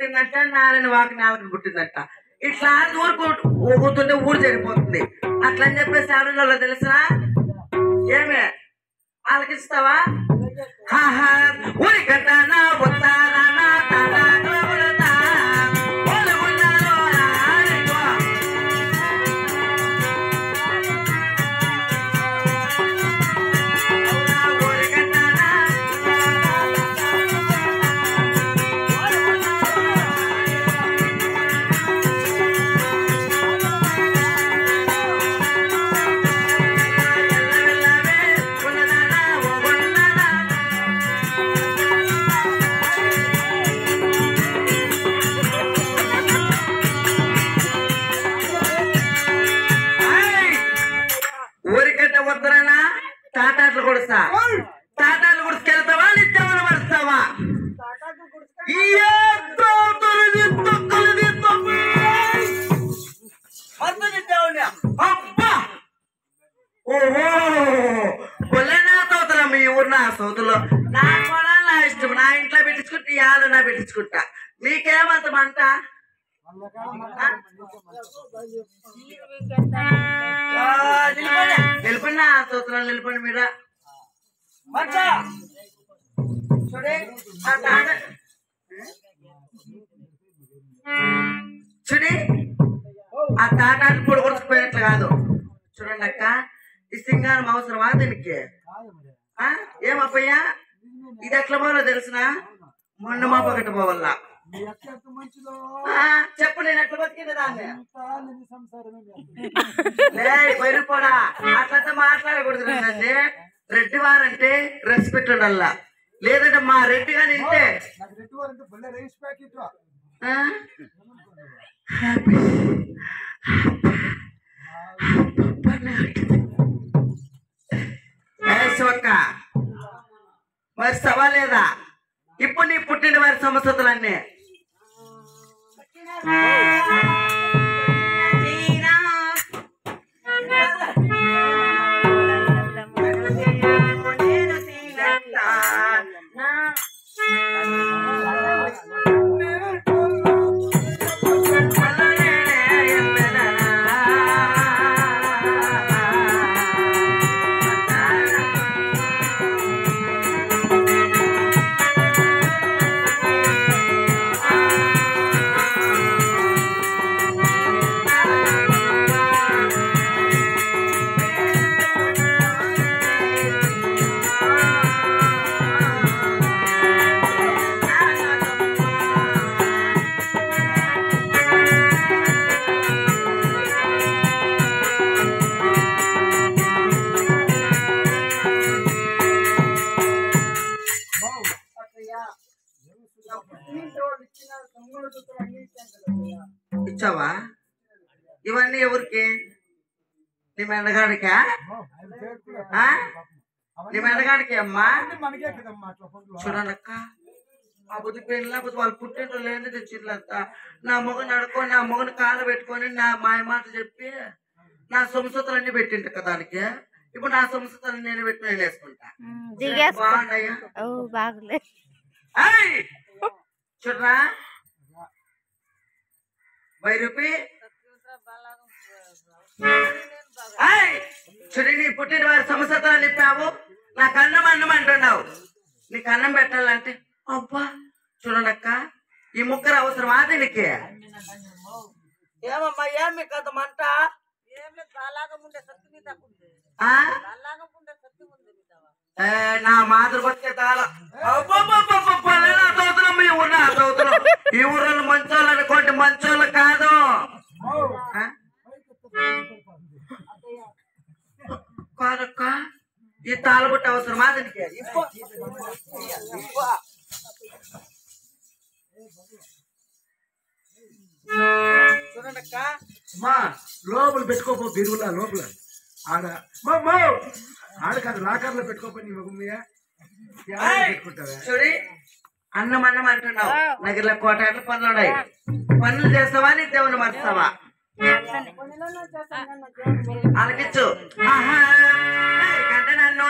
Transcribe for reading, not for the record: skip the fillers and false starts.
పుట్టిందంట, నారాయణ వాకి నాలుగు పుట్టిందంట. ఇట్లా ఊరుకుంటుంటే ఊరు సరిపోతుంది. అట్లా అని చెప్పేసి ఎవరిలో తెలుసా? ఏమే ఆలకిస్తావా? ఊరికంటానా వస్తానా తాటాలు గుడికెళ్తావా? నిత్యమని పరుస్తావా? ఓహో పొలనా తోతలా మీ ఊరు? నా సోతులో నా కూడా నా ఇష్టం. నా ఇంట్లో పెట్టించుకుంటే యాదన్నా పెట్టించుకుంటా. మీకేమంత మంట? నిలబడి నా సోతులు నిలబడి మీరా చూడి. ఆ తాటాన్ని పొడి కొడుకుపోయినట్లు కాదు. చూడండి అక్క, ఈ సింగారం అవసరమా దీనికి? ఏమప్పయ్యా ఇది ఎట్లా పోవాలో తెలిసిన? మొన్న మా పగట పోవాల. చెప్పు, నేను ఎట్లా బతికింది దాన్ని? పోయిపోడా అట్లంతా మాట్లాడకూడదు. నన్ను రెడ్డి వారంటే రెస్పెక్ట్ ఉండాల, లేదంటే మా రెడ్డి గాని ఇంటే అక్క మరి సవా లేదా? ఇప్పుడు నీ పుట్టిన వారి సమస్యలన్నీ ఇచ్చావా? ఇవన్నీ ఎవరికి? నీ మెండగాడికా? నీ మెండగాడికి అమ్మా. చూడనక్క, ఆ బుద్ధి పెళ్ళి వాళ్ళు పుట్టిన లేని తెచ్చిర్లంతా. నా మొగని అడుకొని నా మొగని కాలు పెట్టుకొని నా మాయ మాట చెప్పి నా సంస్కృతులన్నీ పెట్టింట కదా దానికి. ఇప్పుడు నా సంస్కృతులు నేను పెట్టి నేను వేసుకుంటా. బాగుండయా? చూడరా రూపీ చూడి, నీ పుట్టిన వారి సంస్కృతాలు నింపావు. నాకు అన్నం అన్నం అంటున్నావు. నీకు అన్నం పెట్టాలంటే అబ్బా. చూడనక్క, ఈ ముగ్గురు అవసరమా దీనికి? ఏమమ్మా ఏం మీకు అంత మంట? నా మాతృ బతికే తాళం. ఈ ఊర్లో మంచోళ్ళు అనుకోండి, మంచోళ్ళు కాదు. కాదక్క, ఈ తాళబుట్ట అవసరమా దీనికి? చూడండి మా లోపల పెట్టుకోపో, బిరువులా లోపల ఆడ ఆడ కాదు లాకర్లో పెట్టుకోపోయి నీ మమ్మీయా పెట్టుకుంటావా? చూడి, అన్నం అన్నం అంటున్నావు. నగర్లో కోటార్లు పనులు ఉన్నాయి. పనులు చేస్తావా? నీ దేవుని మర్స్తావా? అలకిచ్చు. నన్ను